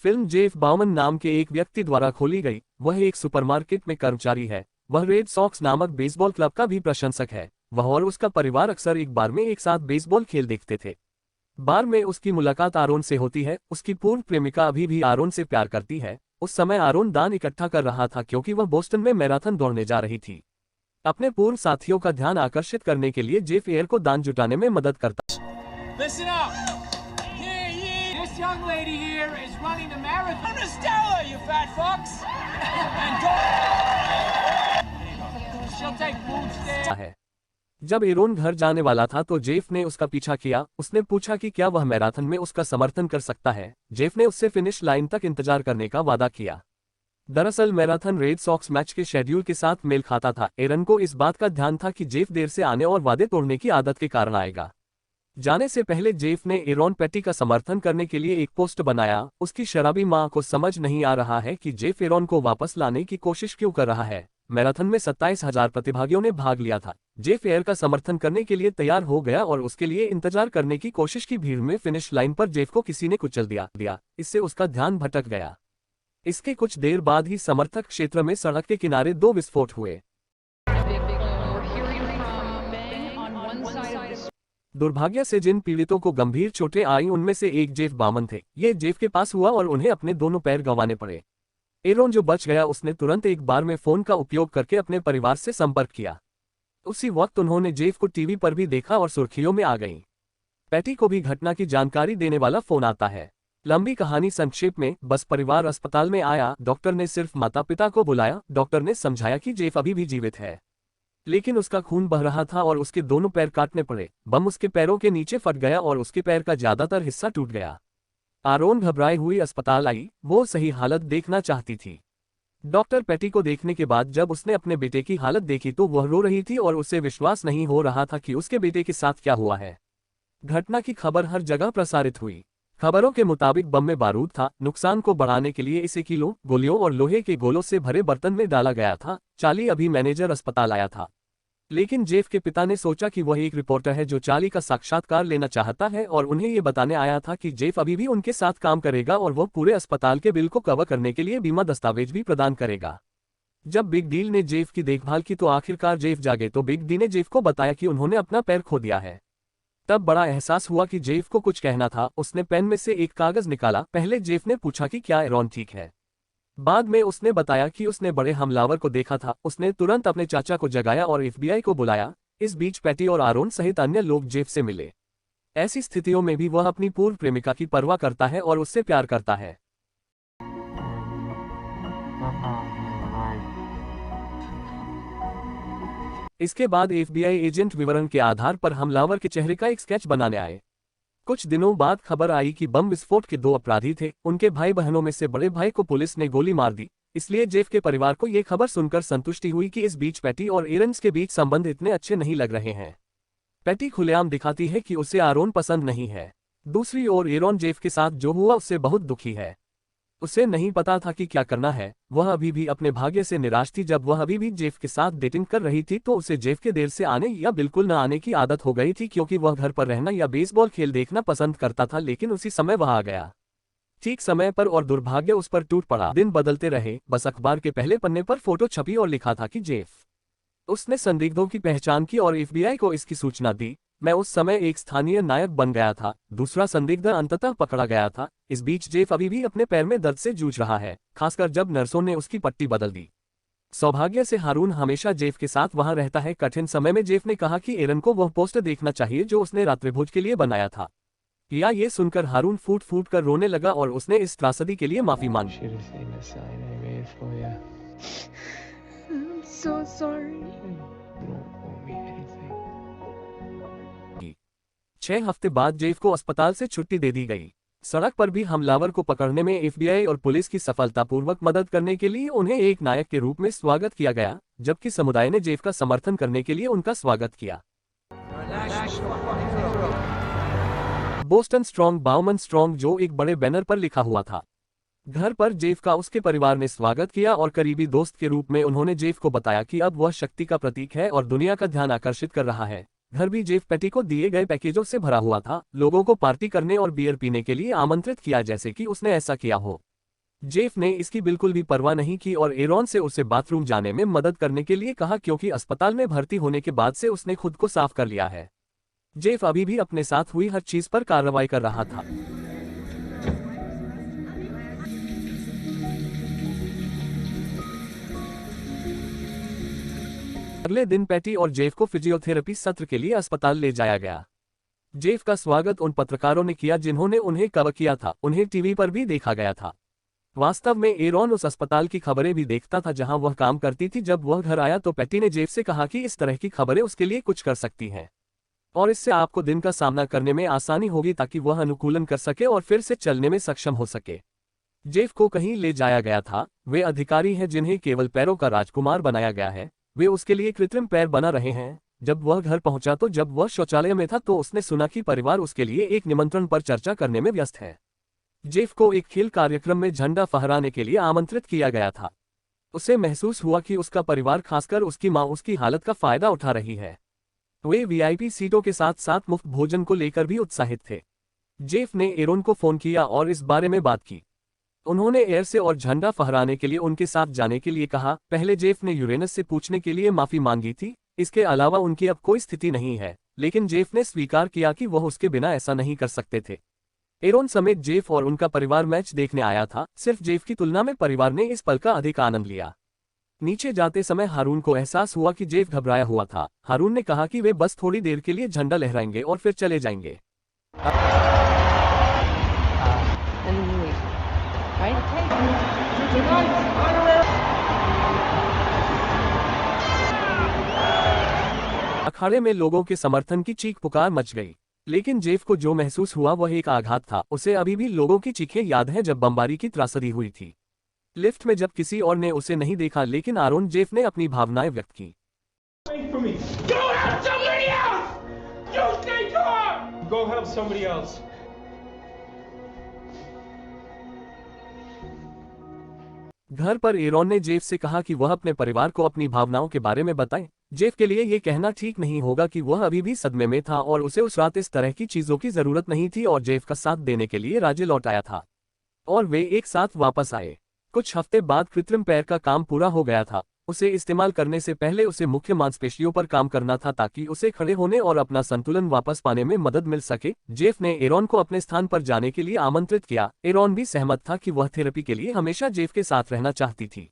Film Jeff Bowman नाम के एक व्यक्ति द्वारा खोली गई। वह एक सुपरमार्केट में कर्मचारी है। वह रेड सॉक्स नामक बेसबॉल क्लब का भी प्रशंसक है। वह और उसका परिवार अक्सर एक बार में एक साथ बेसबॉल खेल देखते थे। बार में उसकी मुलाकात आरोन से होती है। उसकी पूर्व प्रेमिका अभी भी आरोन से प्यार करती है। उस समय आरोन दान इकट्ठा कर रहा था क्योंकि वह बोस्टन में मैराथन दौड़ने जा रही थी। अपने पूर्व साथियों का ध्यान आकर्षित करने के लिए जेफ एयर को दान जुटाने में मदद करता है। Listen up. This young lady here is running the marathon. Stella, you fat fucks. And she'll take food stamps. जब एरोन घर जाने वाला था तो जेफ ने उसका पीछा किया। उसने पूछा कि क्या वह मैराथन में उसका समर्थन कर सकता है। जेफ ने उससे फिनिश लाइन तक इंतजार करने का वादा किया। दरअसल मैराथन रेड सॉक्स मैच के शेड्यूल के साथ मेल खाता था। एरन को इस बात का ध्यान था कि जेफ देर से आने और वादे तोड़ने की आदत के कारण आएगा। जाने से पहले जेफ ने एरोन पेटी का समर्थन करने के लिए एक पोस्ट बनाया। उसकी शराबी मां को समझ नहीं आ रहा है कि जेफ एरोन को वापस लाने की कोशिश क्यों कर रहा है। मैराथन में 27,000 प्रतिभागियों ने भाग लिया था। जेफ एयर का समर्थन करने के लिए तैयार हो गया और उसके लिए इंतजार करने की कोशिश की भीड़ में फिनिश लाइन पर जेफ को किसी ने कुचल दिया। इससे उसका ध्यान भटक गया। इसके कुछ देर बाद ही समर्थक क्षेत्र में सड़क के किनारे 2 विस्फोट हुए। दुर्भाग्य से जिन पीड़ितों को गंभीर चोटें आई उनमें से एक जेफ बाउमन थे। ये जेफ के पास हुआ और उन्हें अपने दोनों पैर गंवाने पड़े। एरोन जो बच गया उसने तुरंत एक बार में फोन का उपयोग करके अपने परिवार से संपर्क किया। उसी वक्त उन्होंने जेफ को टीवी पर भी देखा और सुर्खियों में आ गई। पैटी को भी घटना की जानकारी देने वाला फोन आता है। लंबी कहानी संक्षेप में, बस परिवार अस्पताल में आया। डॉक्टर ने सिर्फ माता पिता को बुलाया। डॉक्टर ने समझाया कि जेफ अभी भी जीवित है, लेकिन उसका खून बह रहा था और उसके दोनों पैर काटने पड़े। बम उसके पैरों के नीचे फट गया और उसके पैर का ज्यादातर हिस्सा टूट गया। आरोन घबराई हुई अस्पताल आई। वो सही हालत देखना चाहती थी। डॉक्टर पैटी को देखने के बाद जब उसने अपने बेटे की हालत देखी तो वह रो रही थी और उसे विश्वास नहीं हो रहा था कि उसके बेटे के साथ क्या हुआ है। घटना की खबर हर जगह प्रसारित हुई। खबरों के मुताबिक बम में बारूद था। नुकसान को बढ़ाने के लिए इसे किलो, गोलियों और लोहे के गोलों से भरे बर्तन में डाला गया था। चार्ली अभी मैनेजर अस्पताल आया था, लेकिन जेफ के पिता ने सोचा कि वह एक रिपोर्टर है जो चार्ली का साक्षात्कार लेना चाहता है और उन्हें ये बताने आया था कि जेफ अभी भी उनके साथ काम करेगा और वह पूरे अस्पताल के बिल को कवर करने के लिए बीमा दस्तावेज भी प्रदान करेगा। जब बिग डील ने जेफ की देखभाल की तो आखिरकार जेफ जागे तो बिग डी ने जेफ को बताया कि उन्होंने अपना पैर खो दिया है। तब बड़ा एहसास हुआ कि जेफ को कुछ कहना था। उसने पेन में से एक कागज निकाला। पहले जेफ ने पूछा कि क्या एरोन ठीक है। बाद में उसने बताया कि उसने बड़े हमलावर को देखा था। उसने तुरंत अपने चाचा को जगाया और FBI को बुलाया। इस बीच पैटी और आरोन सहित अन्य लोग जेफ से मिले। ऐसी स्थितियों में भी वह अपनी पूर्व प्रेमिका की परवाह करता है और उससे प्यार करता है। इसके बाद FBI एजेंट विवरण के आधार पर हमलावर के चेहरे का एक स्केच बनाने आए। कुछ दिनों बाद खबर आई कि बम विस्फोट के 2 अपराधी थे। उनके भाई बहनों में से बड़े भाई को पुलिस ने गोली मार दी। इसलिए जेफ के परिवार को यह खबर सुनकर संतुष्टि हुई कि इस बीच पैटी और एरन्स के बीच संबंध इतने अच्छे नहीं लग रहे हैं। पैटी खुलेआम दिखाती है कि उसे आरोन पसंद नहीं है। दूसरी ओर एरोन जेफ के साथ जो हुआ उससे बहुत दुखी है। उसे नहीं पता था कि क्या करना है। वह अभी भी अपने भाग्य से निराश थी। जब वह अभी भी जेफ के साथ डेटिंग कर रही थी तो उसे जेफ के देर से आने या बिल्कुल न आने की आदत हो गई थी, क्योंकि वह घर पर रहना या बेसबॉल खेल देखना पसंद करता था। लेकिन उसी समय वह आ गया, ठीक समय पर, और दुर्भाग्य उस पर टूट पड़ा। दिन बदलते रहे। बस अखबार के पहले पन्ने पर फोटो छपी और लिखा था कि जेफ। उसने संदिग्धों की पहचान की और FBI को इसकी सूचना दी। मैं उस समय एक स्थानीय नायक बन गया था। दूसरा संदिग्ध अंततः पकड़ा गया था। इस बीच जेफ अभी भी अपने पैर में दर्द से जूझ रहा है, खासकर जब नर्सों ने उसकी पट्टी बदल दी। सौभाग्य से हारून हमेशा जेफ के साथ वहां रहता है। कठिन समय में जेफ ने कहा कि एरन को वह पोस्टर देखना चाहिए जो उसने रात्रिभोज के लिए बनाया था। या ये सुनकर हारून फूट फूट कर रोने लगा और उसने इस त्रासदी के लिए माफी मांगी। So sorry. 6 हफ्ते बाद जेफ को अस्पताल से छुट्टी दे दी गई। सड़क पर भी हमलावर को पकड़ने में FBI और पुलिस की सफलतापूर्वक मदद करने के लिए उन्हें एक नायक के रूप में स्वागत किया गया, जबकि समुदाय ने जेफ का समर्थन करने के लिए उनका स्वागत किया। बोस्टन स्ट्रॉन्ग, बाउमन स्ट्रॉन्ग, जो एक बड़े बैनर पर लिखा हुआ था। घर पर जेफ का उसके परिवार ने स्वागत किया और करीबी दोस्त के रूप में उन्होंने जेफ को बताया कि अब वह शक्ति का प्रतीक है और दुनिया का ध्यान आकर्षित कर रहा है। घर भी जेफ पैटी को दिए गए पैकेजों से भरा हुआ था। लोगों को पार्टी करने और बियर पीने के लिए आमंत्रित किया जैसे कि उसने ऐसा किया हो। जेफ ने इसकी बिल्कुल भी परवाह नहीं की और एरॉन से उसे बाथरूम जाने में मदद करने के लिए कहा क्योंकि अस्पताल में भर्ती होने के बाद से उसने खुद को साफ कर लिया है। जेफ अभी भी अपने साथ हुई हर चीज पर कार्रवाई कर रहा था। अगले दिन पैटी और जेफ को फिजियोथेरेपी सत्र के लिए अस्पताल ले जाया गया। जेफ का स्वागत उन पत्रकारों ने किया जिन्होंने उन्हें कवर किया था, उन्हें टीवी पर भी देखा गया था। वास्तव में एरॉन उस अस्पताल की खबरें भी देखता था जहां वह काम करती थी। जब वह घर आया तो पैटी ने जेफ से कहा कि इस तरह की खबरें उसके लिए कुछ कर सकती हैं और इससे आपको दिन का सामना करने में आसानी होगी ताकि वह अनुकूलन कर सके और फिर से चलने में सक्षम हो सके। जेफ को कहीं ले जाया गया था। वे अधिकारी हैं जिन्हें केवल पैरों का राजकुमार बनाया गया है। वे उसके लिए कृत्रिम पैर बना रहे हैं। जब वह घर पहुंचा तो जब वह शौचालय में था तो उसने सुना कि परिवार उसके लिए एक निमंत्रण पर चर्चा करने में व्यस्त है। जेफ को एक खेल कार्यक्रम में झंडा फहराने के लिए आमंत्रित किया गया था। उसे महसूस हुआ कि उसका परिवार, खासकर उसकी मां, उसकी हालत का फायदा उठा रही है। वे वीआईपी सीटों के साथ साथ मुफ्त भोजन को लेकर भी उत्साहित थे। जेफ ने एरॉन को फोन किया और इस बारे में बात की। उन्होंने एयर से और झंडा फहराने के लिए उनके साथ जाने के लिए कहा। पहले जेफ ने यूरेनस से पूछने के लिए माफी मांगी थी। इसके अलावा उनकी अब कोई स्थिति नहीं है, लेकिन जेफ ने स्वीकार किया कि वह उसके बिना ऐसा नहीं कर सकते थे। एरॉन समेत जेफ और उनका परिवार मैच देखने आया था। सिर्फ जेफ की तुलना में परिवार ने इस पल का अधिक आनंद लिया। नीचे जाते समय हारून को एहसास हुआ कि जेफ घबराया हुआ था। हारून ने कहा कि वे बस थोड़ी देर के लिए झंडा लहराएंगे और फिर चले जाएंगे। अखाड़े में लोगों के समर्थन की चीख पुकार मच गई, लेकिन जेफ को जो महसूस हुआ वह एक आघात था। उसे अभी भी लोगों की चीखें याद हैं जब बमबारी की त्रासदी हुई थी। लिफ्ट में जब किसी और ने उसे नहीं देखा, लेकिन आरोन जेफ ने अपनी भावनाएं व्यक्त की। घर पर एरॉन ने जेफ से कहा कि वह अपने परिवार को अपनी भावनाओं के बारे में बताए। जेफ के लिए यह कहना ठीक नहीं होगा कि वह अभी भी सदमे में था और उसे उस रात इस तरह की चीजों की जरूरत नहीं थी और जेफ का साथ देने के लिए राज्य लौट आया था और वे एक साथ वापस आए। कुछ हफ्ते बाद कृत्रिम पैर का काम पूरा हो गया था। उसे इस्तेमाल करने से पहले उसे मुख्य मांसपेशियों पर काम करना था ताकि उसे खड़े होने और अपना संतुलन वापस पाने में मदद मिल सके। जेफ ने एरॉन को अपने स्थान पर जाने के लिए आमंत्रित किया। एरॉन भी सहमत था कि वह थेरेपी के लिए हमेशा जेफ के साथ रहना चाहती थी।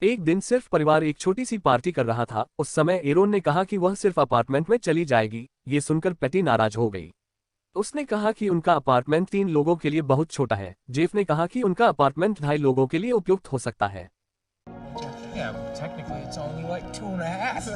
एक दिन सिर्फ परिवार एक छोटी सी पार्टी कर रहा था। उस समय एरॉन ने कहा कि वह सिर्फ अपार्टमेंट में चली जाएगी। ये सुनकर पैटी नाराज हो गई। उसने कहा कि उनका अपार्टमेंट 3 लोगों के लिए बहुत छोटा है। जेफ ने कहा कि उनका अपार्टमेंट 2.5 लोगों के लिए उपयुक्त हो सकता है। Yeah, well, technically it's only like 2.5.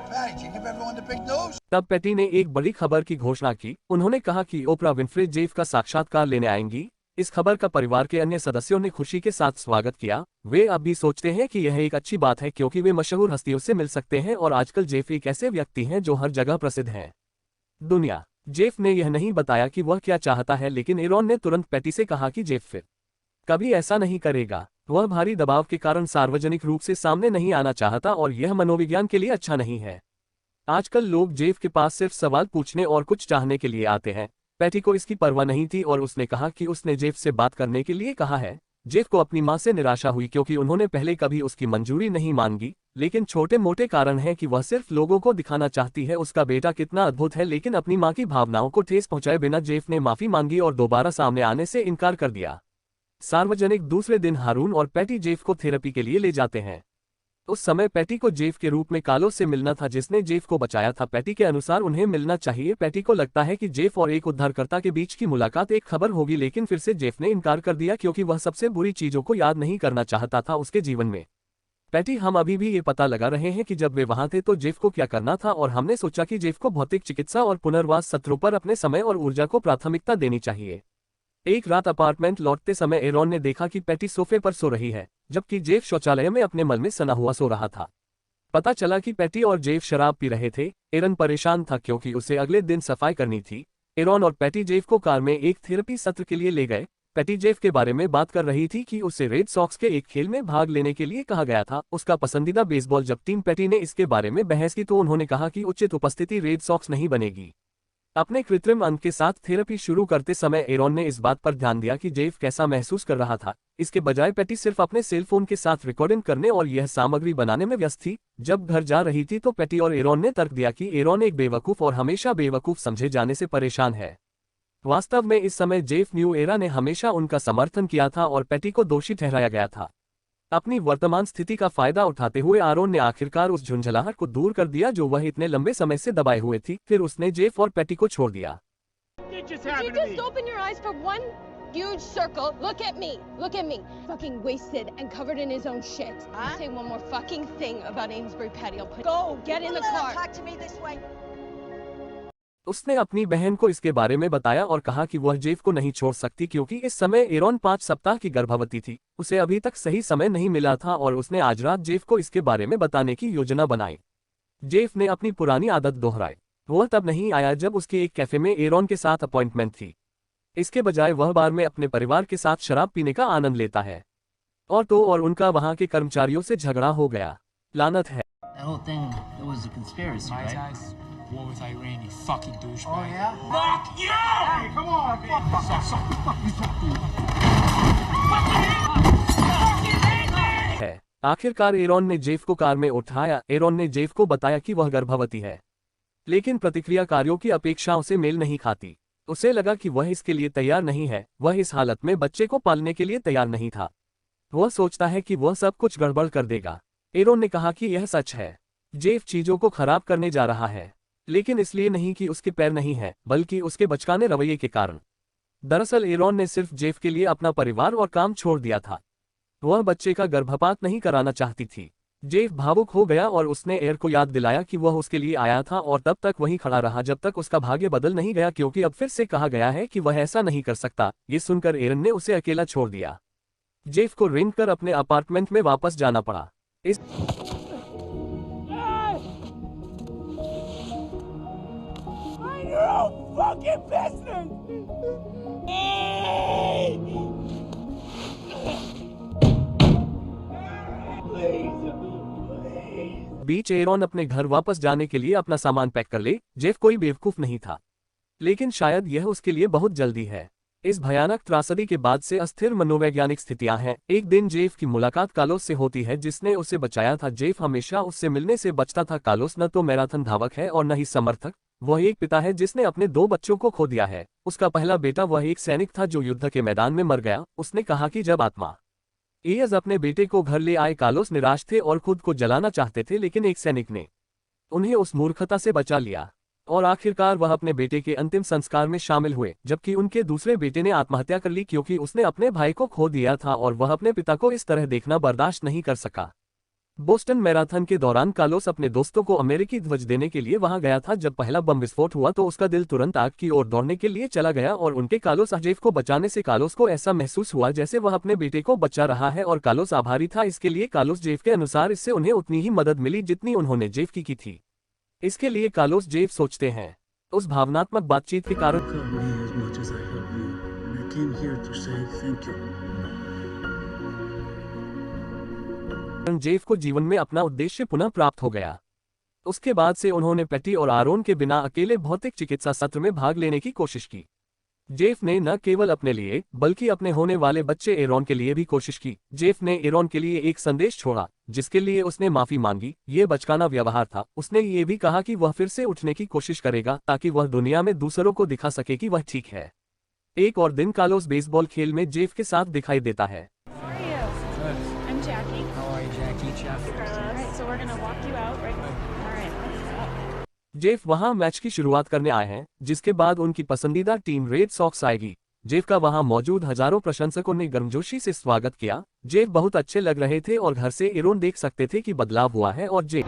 Patty, you give everyone the big news? तब पैटी ने एक बड़ी खबर की घोषणा की। उन्होंने कहा कि ओपरा विन्फ्रे जेफ का साक्षात्कार लेने आएंगी। इस खबर का परिवार के अन्य सदस्यों ने खुशी के साथ स्वागत किया। वे अब भी सोचते हैं कि यह एक अच्छी बात है क्योंकि वे मशहूर हस्तियों से मिल सकते हैं और आजकल जेफ एक ऐसे व्यक्ति हैं जो हर जगह प्रसिद्ध हैं। दुनिया। जेफ ने यह नहीं बताया कि वह क्या चाहता है, लेकिन एरॉन ने तुरंत पैटी से कहा कि जेफ फिर कभी ऐसा नहीं करेगा। वह भारी दबाव के कारण सार्वजनिक रूप से सामने नहीं आना चाहता और यह मनोविज्ञान के लिए अच्छा नहीं है। आजकल लोग जेफ के पास सिर्फ सवाल पूछने और कुछ चाहने के लिए आते हैं। पैटी को इसकी परवाह नहीं थी और उसने कहा कि उसने जेफ से बात करने के लिए कहा है। जेफ को अपनी मां से निराशा हुई क्योंकि उन्होंने पहले कभी उसकी मंजूरी नहीं मांगी, लेकिन छोटे मोटे कारण है कि वह सिर्फ लोगों को दिखाना चाहती है उसका बेटा कितना अद्भुत है। लेकिन अपनी मां की भावनाओं को ठेस पहुंचाए बिना जेफ ने माफी मांगी और दोबारा सामने आने से इनकार कर दिया। सार्वजनिक दूसरे दिन हारून और पैटी जेफ को थेरेपी के लिए ले जाते हैं। उस समय पैटी को जेफ के रूप में कालो से मिलना था जिसने जेफ को बचाया था। पैटी के अनुसार उन्हें मिलना चाहिए। पैटी को लगता है कि जेफ और एक उद्धारकर्ता के बीच की मुलाकात एक खबर होगी, लेकिन फिर से जेफ ने इनकार कर दिया क्योंकि वह सबसे बुरी चीजों को याद नहीं करना चाहता था उसके जीवन में। पैटी, हम अभी भी ये पता लगा रहे हैं कि जब वे वहां थे तो जेफ को क्या करना था और हमने सोचा कि जेफ को भौतिक चिकित्सा और पुनर्वास सत्रों पर अपने समय और ऊर्जा को प्राथमिकता देनी चाहिए। एक रात अपार्टमेंट लौटते समय एरॉन ने देखा कि पैटी सोफे पर सो रही है, जबकि जेफ शौचालय में अपने मल में सना हुआ सो रहा था। पता चला कि पैटी और जेफ शराब पी रहे थे। एरन परेशान था क्योंकि उसे अगले दिन सफाई करनी थी। एरॉन और पैटी जेफ को कार में एक थेरेपी सत्र के लिए ले गए। पैटी जेफ के बारे में बात कर रही थी कि उसे रेड सॉक्स के एक खेल में भाग लेने के लिए कहा गया था, उसका पसंदीदा बेसबॉल। जब टीम पैटी ने इसके बारे में बहस की तो उन्होंने कहा कि उचित उपस्थिति रेड सॉक्स नहीं बनेगी। अपने कृत्रिम अंत के साथ थेरेपी शुरू करते समय एरॉन ने इस बात पर ध्यान दिया कि जेफ कैसा महसूस कर रहा था। इसके बजाय पैटी सिर्फ अपने सेल फोन के साथ रिकॉर्डिंग करने और यह सामग्री बनाने में व्यस्त थी। जब घर जा रही थी तो पैटी और एरॉन ने तर्क दिया कि एरॉन एक बेवकूफ और हमेशा बेवकूफ समझे जाने से परेशान है। वास्तव में इस समय जेफ न्यू एरा ने हमेशा उनका समर्थन किया था और पैटी को दोषी ठहराया गया था। अपनी वर्तमान स्थिति का फायदा उठाते हुए आरोन ने आखिरकार उस झुंझलाहट को दूर कर दिया जो वह इतने लंबे समय से दबाए हुए थी। फिर उसने जेफ और पैटी को छोड़ दिया। Did you just open your eyes for one huge circle? Look at me. Look at me. Fucking wasted and covered in his own shit. Say one more fucking thing about Amesbury Patty. I'll put. Go. Get in the car. Talk to me this way. उसने अपनी बहन को इसके बारे में बताया और कहा कि वह जेफ को नहीं छोड़ सकती क्योंकि इस समय एरॉन 5 सप्ताह की गर्भवती थी। उसे अभी तक सही समय नहीं मिला था और उसने आज रात जेफ को इसके बारे में बताने की योजना बनाई। जेफ ने अपनी पुरानी आदत दोहराई। वह तब नहीं आया जब उसके एक कैफे में एरॉन के साथ अपॉइंटमेंट थी। इसके बजाय वह बार में अपने परिवार के साथ शराब पीने का आनंद लेता है। और उनका वहां के कर्मचारियों से झगड़ा हो गया। लानत है। That whole thing, it was a conspiracy, My right? eyes. War with Iran, you fucking douchebag. Oh, yeah? Fuck you! Hey, come on, है। आखिरकार एरॉन ने जेफ को कार में उठाया। एरॉन ने जेफ को बताया कि वह गर्भवती है, लेकिन प्रतिक्रियाकारियों की अपेक्षाओं से मेल नहीं खाती। उसे लगा कि वह इसके लिए तैयार नहीं है। वह इस हालत में बच्चे को पालने के लिए तैयार नहीं था। वह सोचता है कि वह सब कुछ गड़बड़ कर देगा। एरॉन ने कहा कि यह सच है। जेफ चीजों को खराब करने जा रहा है, लेकिन इसलिए नहीं कि उसके पैर नहीं है, बल्कि उसके बचकाने रवैये के कारण। दरअसल एरॉन ने सिर्फ जेफ के लिए अपना परिवार और काम छोड़ दिया था। वह बच्चे का गर्भपात नहीं कराना चाहती थी। जेफ भावुक हो गया और उसने एर को याद दिलाया कि वह उसके लिए आया था और तब तक वहीं खड़ा रहा जब तक उसका भाग्य बदल नहीं गया, क्योंकि अब फिर से कहा गया है कि वह ऐसा नहीं कर सकता। ये सुनकर एरन ने उसे अकेला छोड़ दिया। जेफ को रेंट कर अपने अपार्टमेंट में वापस जाना पड़ा। इस your own fucking business! Hey! Please, please. Beach Aaron अपने घर वापस जाने के लिए अपना सामान पैक कर ले। जेफ कोई बेवकूफ नहीं था, लेकिन शायद यह उसके लिए बहुत जल्दी है। इस भयानक त्रासदी के बाद से अस्थिर मनोवैज्ञानिक स्थितियां हैं। एक दिन जेफ की मुलाकात कार्लोस से होती है जिसने उसे बचाया था। जेफ हमेशा उससे मिलने से बचता था। कार्लोस न तो मैराथन धावक है और न ही समर्थक। वह एक पिता है जिसने अपने 2 बच्चों को खो दिया है। उसका पहला बेटा वह एक सैनिक था जो युद्ध के मैदान में मर गया। उसने कहा कि जब आत्मा एयज अपने बेटे को घर ले आए, कार्लोस निराश थे और खुद को जलाना चाहते थे, लेकिन एक सैनिक ने उन्हें उस मूर्खता से बचा लिया और आखिरकार वह अपने बेटे के अंतिम संस्कार में शामिल हुए, जबकि उनके दूसरे बेटे ने आत्महत्या कर ली क्योंकि उसने अपने भाई को खो दिया था और वह अपने पिता को इस तरह देखना बर्दाश्त नहीं कर सका। बोस्टन मैराथन के दौरान कार्लोस अपने दोस्तों को अमेरिकी ध्वज देने के लिए वहां गया था। जब पहला बम विस्फोट हुआ तो उसका दिल तुरंत आग की ओर दौड़ने के लिए चला गया और उनके कार्लोस जेफ को बचाने से कार्लोस को ऐसा महसूस हुआ जैसे वह अपने बेटे को बचा रहा है और कार्लोस आभारी था इसके लिए। कार्लोस जेफ के अनुसार इससे उन्हें उतनी ही मदद मिली जितनी उन्होंने जेफ की थी। इसके लिए कार्लोस जेफ सोचते हैं उस भावनात्मक बातचीत के कारण Help me as much as I help you, and I came here to say thank you. Jeff को जीवन में अपना उद्देश्य पुनः प्राप्त हो गया। उसके बाद से उन्होंने पैटी और आरोन के बिना अकेले भौतिक चिकित्सा सत्र में भाग लेने की कोशिश की। जेफ ने न केवल अपने लिए बल्कि अपने होने वाले बच्चे एरॉन के लिए भी कोशिश की। जेफ ने एरॉन के लिए एक संदेश छोड़ा जिसके लिए उसने माफी मांगी। ये बचकाना व्यवहार था। उसने ये भी कहा कि वह फिर से उठने की कोशिश करेगा ताकि वह दुनिया में दूसरों को दिखा सके कि वह ठीक है। एक और दिन कार्लोस बेसबॉल खेल में जेफ के साथ दिखाई देता है। I'm Jackie. How are you, Jackie? Jeff? All right, so we're gonna walk you out, right? All right, let's go. Jeff वहां मैच की शुरुआत करने आए हैं, जिसके बाद उनकी पसंदीदा टीम रेड सॉक्स आएगी। जेफ का वहां मौजूद हजारों प्रशंसकों ने गर्मजोशी से स्वागत किया। जेफ बहुत अच्छे लग रहे थे और घर से एरॉन देख सकते थे कि बदलाव हुआ है और जेफ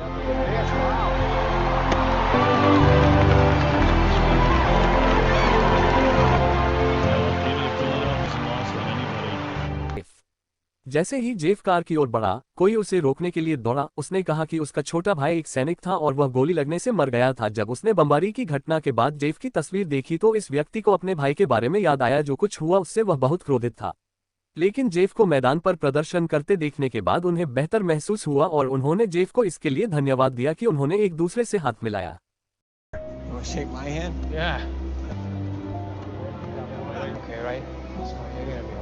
जैसे ही जेफ कार की ओर बढ़ा, कोई उसे रोकने के लिए दौड़ा। उसने कहा कि उसका छोटा भाई एक सैनिक था और वह गोली लगने से मर गया था। जब उसने बमबारी की घटना के बाद जेफ की तस्वीर देखी तो इस व्यक्ति को अपने भाई के बारे में याद आया। जो कुछ हुआ उससे वह बहुत क्रोधित था, लेकिन जेफ को मैदान पर प्रदर्शन करते देखने के बाद उन्हें बेहतर महसूस हुआ और उन्होंने जेफ को इसके लिए धन्यवाद दिया कि उन्होंने एक दूसरे से हाथ मिलाया। want to shake my hand? Yeah. Okay, right? So you're gonna be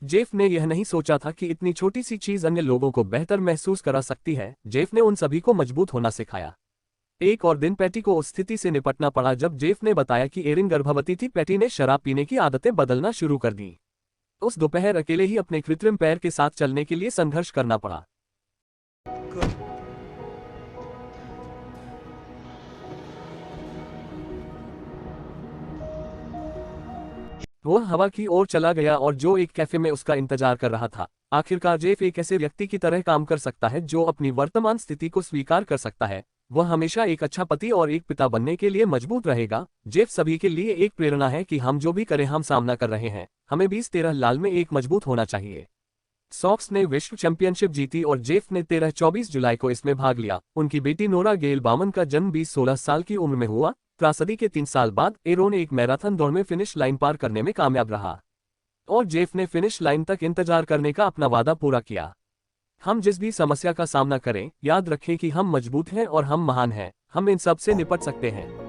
Jeff ने यह नहीं सोचा था कि इतनी छोटी सी चीज अन्य लोगों को बेहतर महसूस करा सकती है। जेफ ने उन सभी को मजबूत होना सिखाया। एक और दिन पैटी को उस स्थिति से निपटना पड़ा जब जेफ ने बताया कि एरिन गर्भवती थी। पैटी ने शराब पीने की आदतें बदलना शुरू कर दी। उस दोपहर अकेले ही अपने कृत्रिम पैर के साथ चलने के लिए संघर्ष करना पड़ा। वो हवा की ओर चला गया और जो एक कैफे में उसका इंतजार कर रहा था। आखिरकार जेफ एक ऐसे व्यक्ति की तरह काम कर सकता है जो अपनी वर्तमान स्थिति को स्वीकार कर सकता है। वह हमेशा एक अच्छा पति और एक पिता बनने के लिए मजबूत रहेगा। जेफ सभी के लिए एक प्रेरणा है कि हम जो भी करें हम सामना कर रहे हैं। हमें 2013 लाल में एक मजबूत होना चाहिए। सॉक्स ने विश्व चैंपियनशिप जीती और जेफ ने 24 जुलाई को इसमें भाग लिया। उनकी बेटी नोरा गेल बामन का जन्म 16 साल की उम्र में हुआ। त्रासदी के 3 साल बाद एरोन एक मैराथन दौड़ में फिनिश लाइन पार करने में कामयाब रहा और जेफ ने फिनिश लाइन तक इंतजार करने का अपना वादा पूरा किया। हम जिस भी समस्या का सामना करें, याद रखें कि हम मजबूत हैं और हम महान हैं। हम इन सब से निपट सकते हैं।